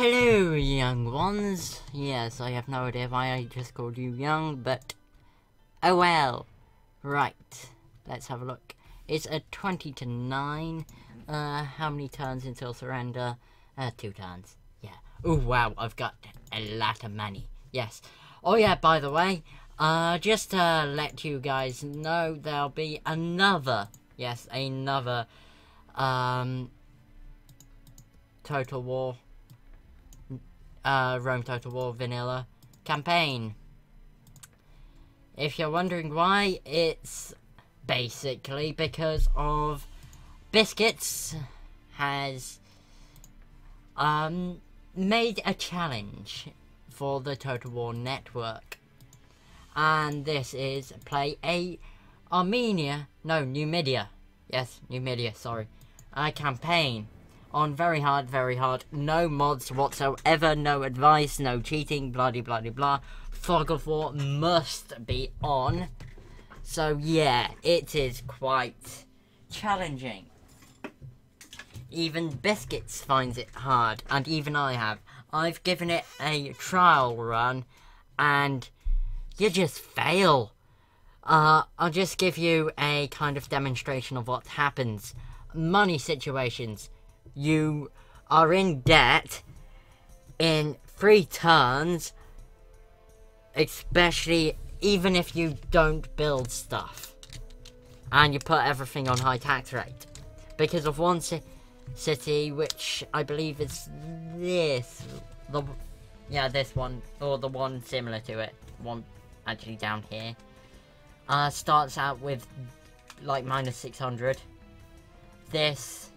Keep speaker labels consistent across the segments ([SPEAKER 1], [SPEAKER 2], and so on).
[SPEAKER 1] Hello, young ones. Yes, I have no idea why I just called you young, but oh well. Right, let's have a look. It's a 20 to 9. How many turns until surrender? 2 turns. Yeah. Oh wow, I've got a lot of money. Yes. Oh yeah, by the way, just to let you guys know, there'll be another, yes, another, Total War, Rome Total War Vanilla campaign. If you're wondering why, it's basically because of Biscuits has made a challenge for the Total War network, and this is play a Numidia, sorry, a campaign on very hard, no mods whatsoever, no advice, no cheating, blah de blah de blah. Fog of War must be on. So yeah, it is quite challenging. Even Biscuits finds it hard, and even I have. I've given it a trial run, and you just fail. I'll just give you a kind of demonstration of what happens. Money situations. You are in debt in 3 turns, especially even if you don't build stuff and you put everything on high tax rate because of one city, which I believe is this one, or the one similar to it, one actually down here, starts out with like minus 600. This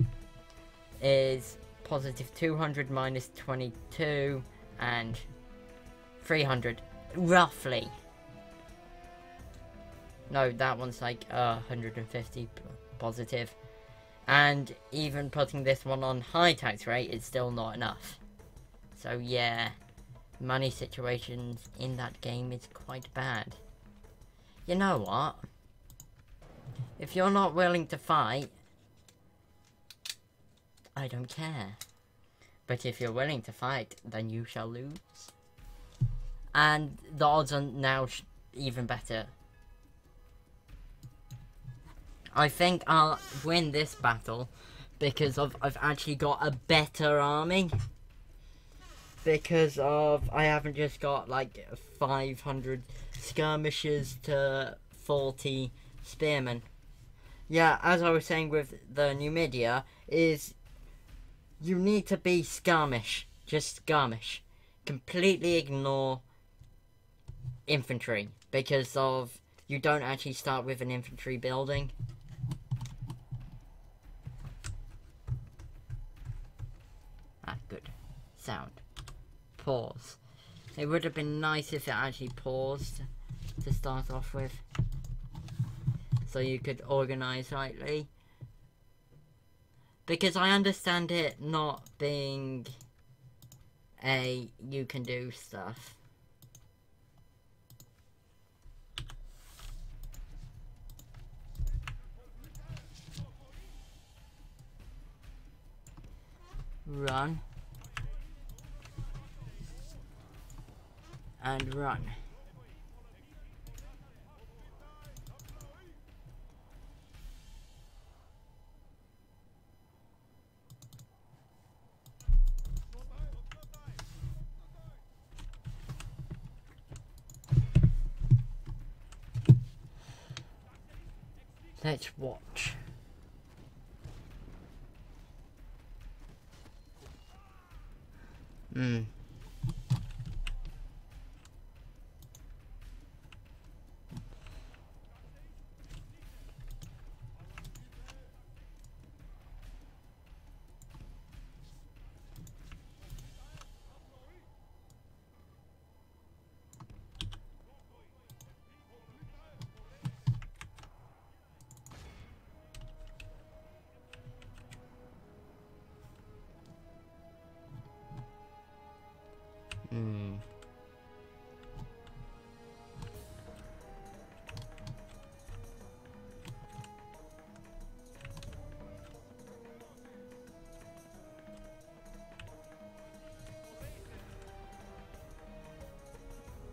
[SPEAKER 1] is positive 200, minus 22, and 300 roughly. No, that one's like 150 positive. And even putting this one on high tax rate is still not enough. So yeah, money situations in that game is quite bad. You know what? If you're not willing to fight, I don't care. But if you're willing to fight, then you shall lose. And the odds are now even better. I think I'll win this battle because I've actually got a better army. Because I haven't just got like 500 skirmishers to 40 spearmen. Yeah, as I was saying with the Numidia, is you need to be skirmish. Just skirmish. Completely ignore infantry. Because you don't actually start with an infantry building. Ah, good. Sound. Pause. It would have been nice if it actually paused to start off with. So you could organise rightly. Because I understand it not being you can do stuff. Run. And run. Let's watch.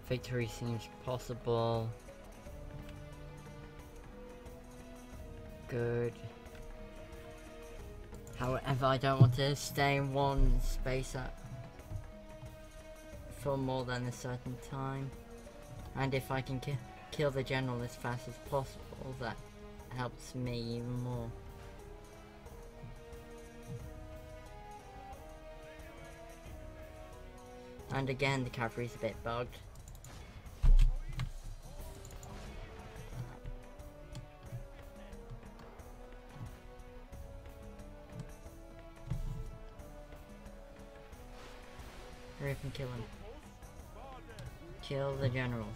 [SPEAKER 1] Victory seems possible. Good. However, I don't want to stay in one space for more than a certain time. And if I can kill the general as fast as possible, that helps me even more. And again, the cavalry's a bit bugged. Hurry up and kill him. Kill the general.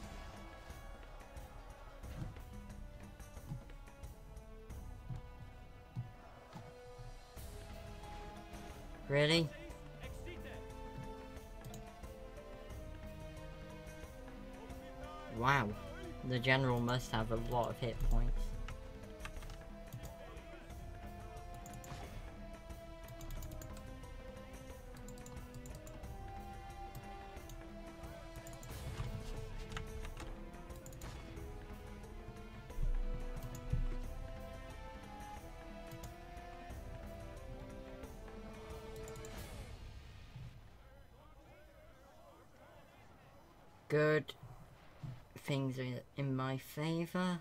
[SPEAKER 1] Really? Wow, the general must have a lot of hit points. Good. Things are in my favor.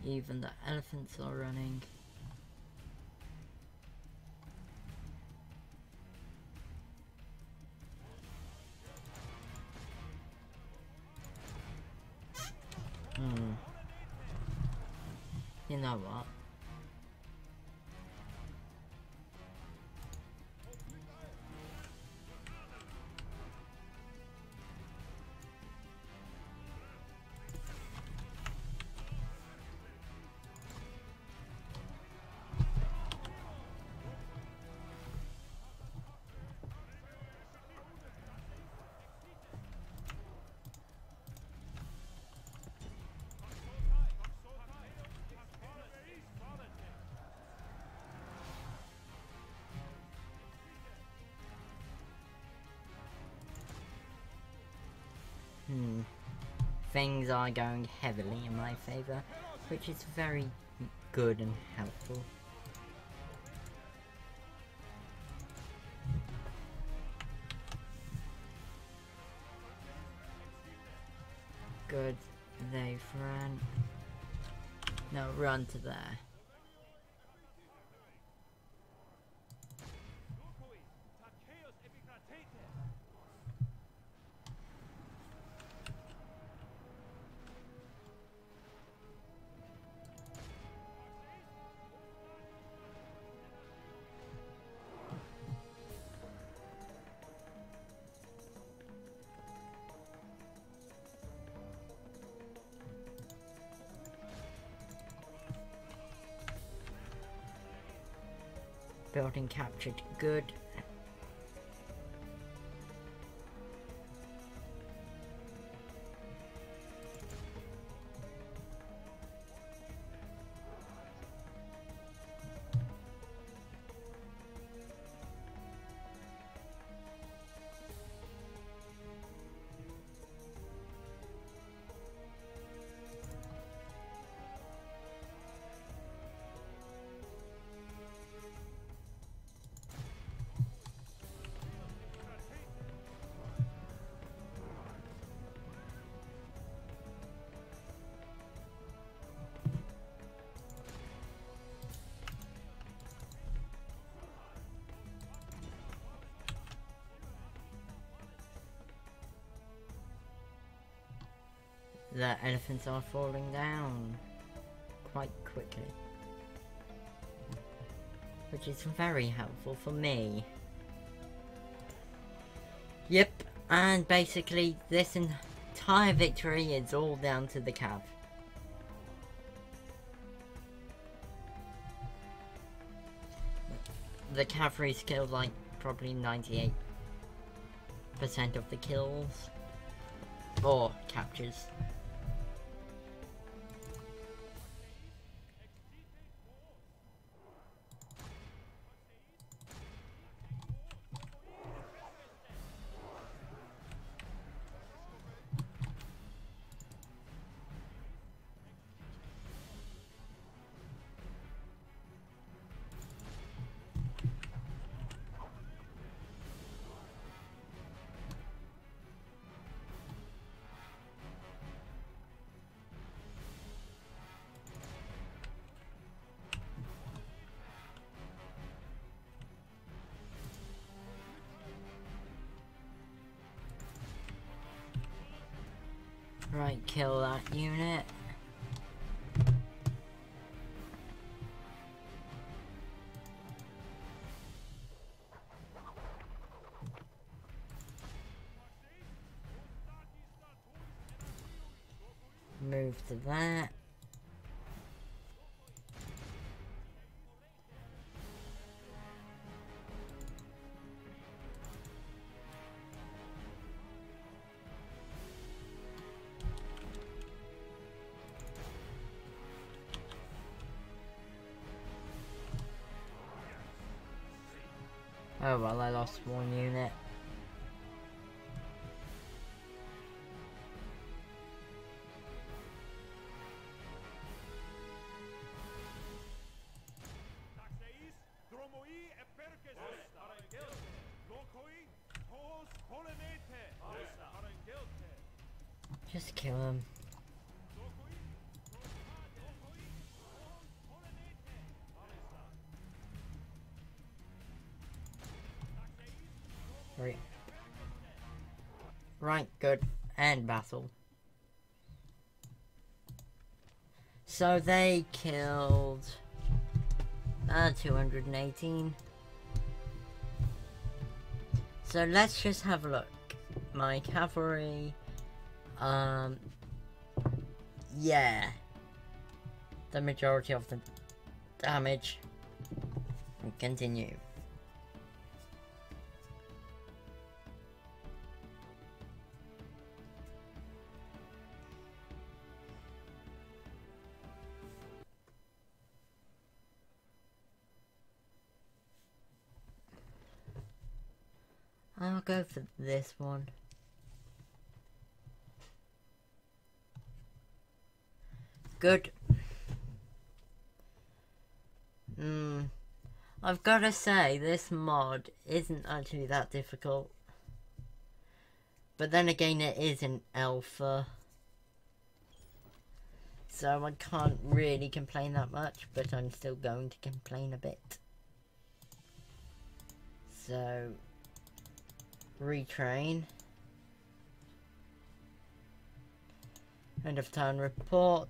[SPEAKER 1] Even the elephants are running. You know what? Things are going heavily in my favor, which is very good and helpful. Good, they've run. No, run to there. Building captured, good. The elephants are falling down quite quickly, which is very helpful for me. Yep, and basically this entire victory is all down to the cav. The cavalry's killed like probably 98% of the kills or captures. Right, kill that unit. Move to that. Oh well, I lost one unit. Just kill him. Right. Right, good. End battle. So they killed 218. So let's just have a look. My cavalry, yeah, the majority of the damage. We continue. I'll go for this one. Good. I've got to say, this mod isn't actually that difficult. But then again, it is an alpha. So I can't really complain that much, but I'm still going to complain a bit. So, retrain. End of turn report.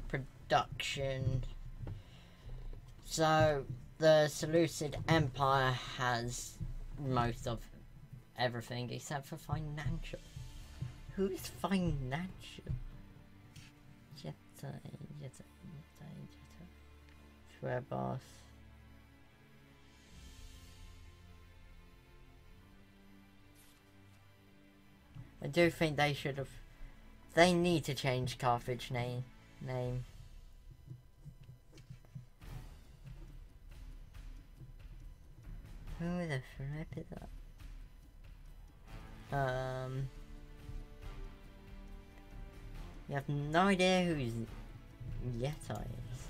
[SPEAKER 1] Production. So, the Seleucid Empire has most of everything except for financial. Who's financial? Swear boss. I do think they should have. They need to change Carthage name. Who the flip is that? You have no idea who's Yeti is.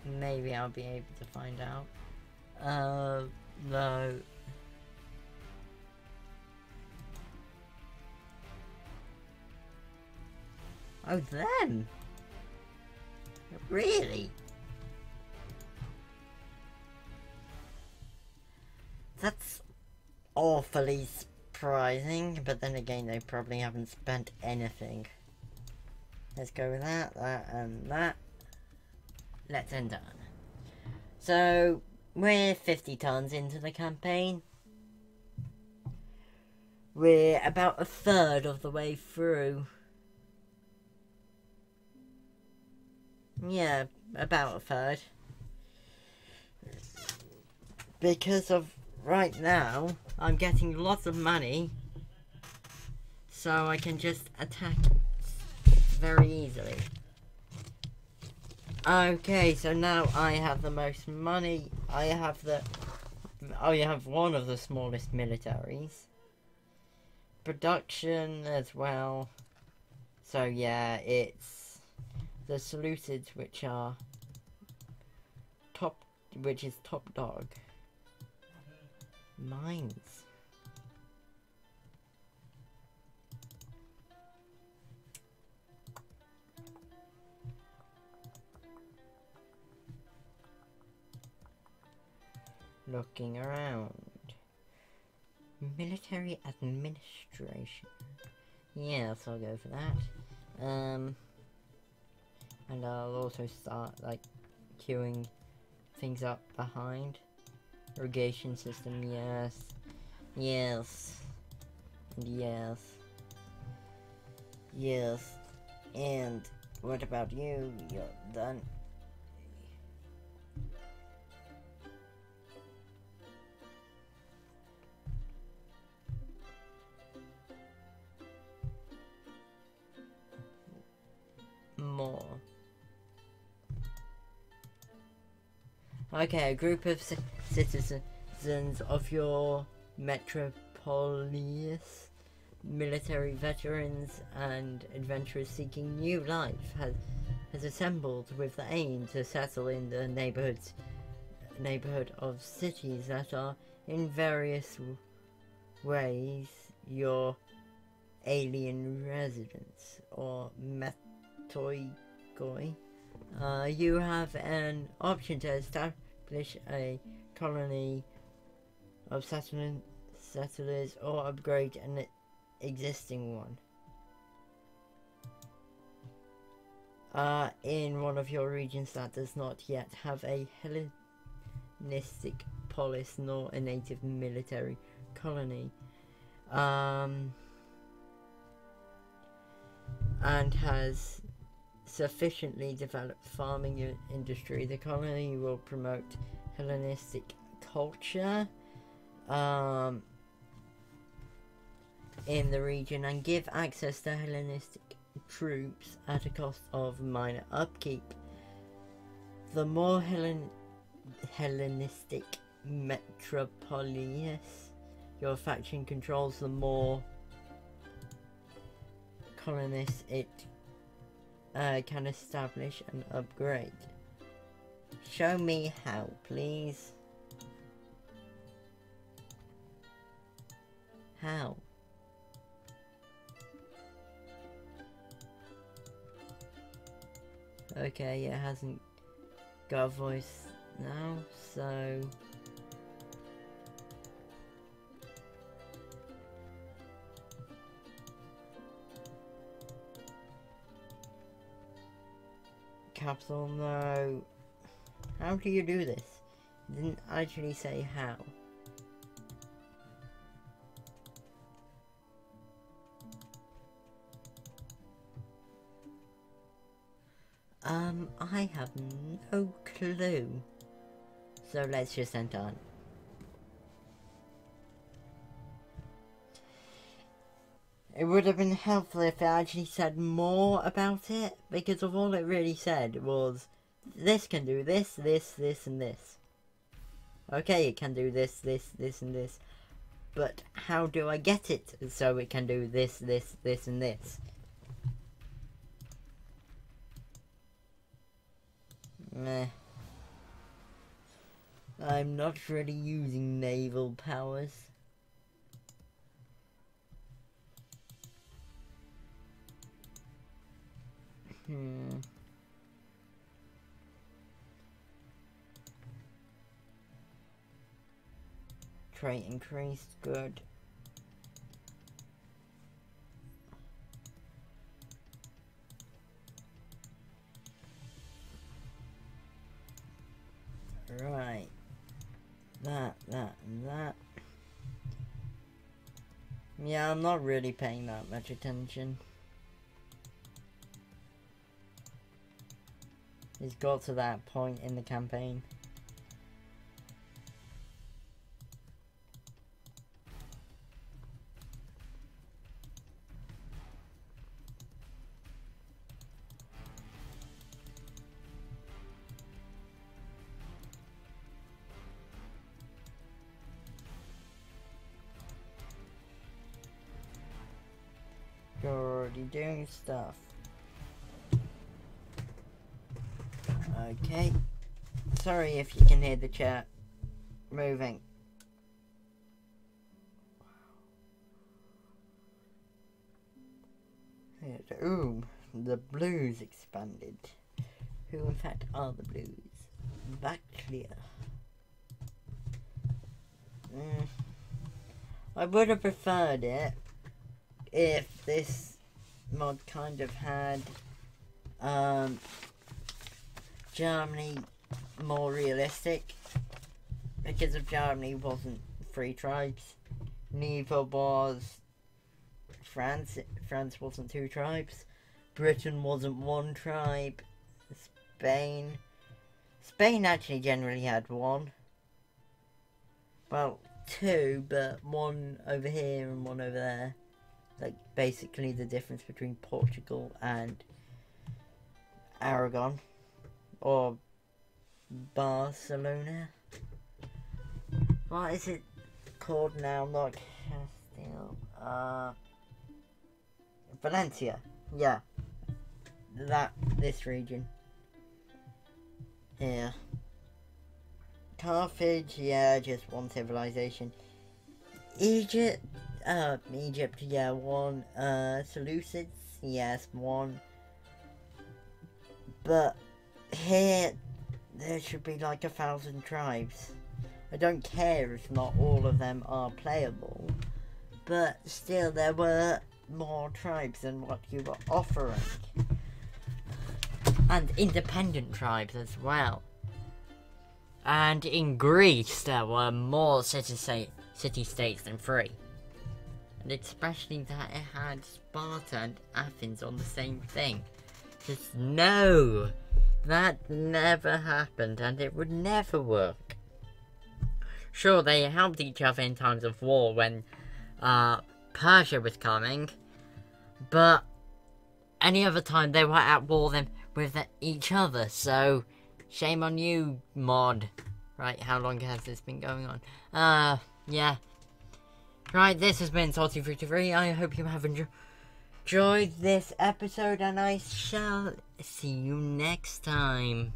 [SPEAKER 1] Maybe I'll be able to find out. No. Oh, them? Really? That's awfully surprising, but then again, they probably haven't spent anything. Let's go with that, and that. Let's end done. So, we're 50 tons into the campaign. We're about a third of the way through. Yeah, about a third. Because of right now, I'm getting lots of money, so I can just attack very easily. Okay, so now I have the most money. I have one of the smallest militaries. Production as well. So yeah, it's the Seleucids which is top dog. Mines. Looking around. Military administration. Yes, I'll go for that. And I'll also start, like, queuing things up behind. Irrigation system, yes. Yes. And yes. Yes. And what about you? You're done. More. Okay, a group of citizens of your metropolis, military veterans and adventurers seeking new life has assembled with the aim to settle in the neighborhood of cities that are in various ways your alien residents or metoi. You have an option to establish a colony of settlers or upgrade an existing one. In one of your regions that does not yet have a Hellenistic polis nor a native military colony. And has sufficiently developed farming industry, the colony will promote Hellenistic culture in the region and give access to Hellenistic troops at a cost of minor upkeep. The more Hellenistic metropolis your faction controls, the more colonists it can establish and upgrade. Show me how, please. How? Okay, it hasn't got a voice now, so capital, no. How do you do this? It didn't actually say how. I have no clue. So let's just enter on. It would have been helpful if it actually said more about it, because of all it really said was, this can do this, this, this, and this. Okay, it can do this, this, this, and this. But how do I get it so it can do this, this, this, and this? Meh. I'm not really using naval powers. Trait increased, good. Right. That, and that. Yeah, I'm not really paying that much attention. It's got to that point in the campaign. You're already doing stuff. Okay. Sorry if you can hear the chat moving. Ooh, the blues expanded. Who in fact are the blues? Back clear. I would have preferred it if this mod kind of had Germany more realistic, because if Germany wasn't 3 tribes, neither was France. France wasn't 2 tribes. Britain wasn't 1 tribe. Spain actually generally had 1. Well, 2, but 1 over here and 1 over there. Like, basically the difference between Portugal and Aragon. Or Barcelona. What is it called now? Not Castile. Valencia. Yeah. This region. Here. Carthage, yeah, just 1 civilization. Egypt, yeah, 1. Seleucids, yes, 1. But here, there should be like 1,000 tribes. I don't care if not all of them are playable, but still there were more tribes than what you were offering. And independent tribes as well. And in Greece there were more city-states than 3. And especially that it had Sparta and Athens on the same thing. Just no! That never happened and it would never work. Sure, they helped each other in times of war when Persia was coming, but any other time they were at war with each other, so shame on you, mod. Right, how long has this been going on? Yeah. Right, this has been Salty53. I hope you have enjoyed this episode, and I shall see you next time.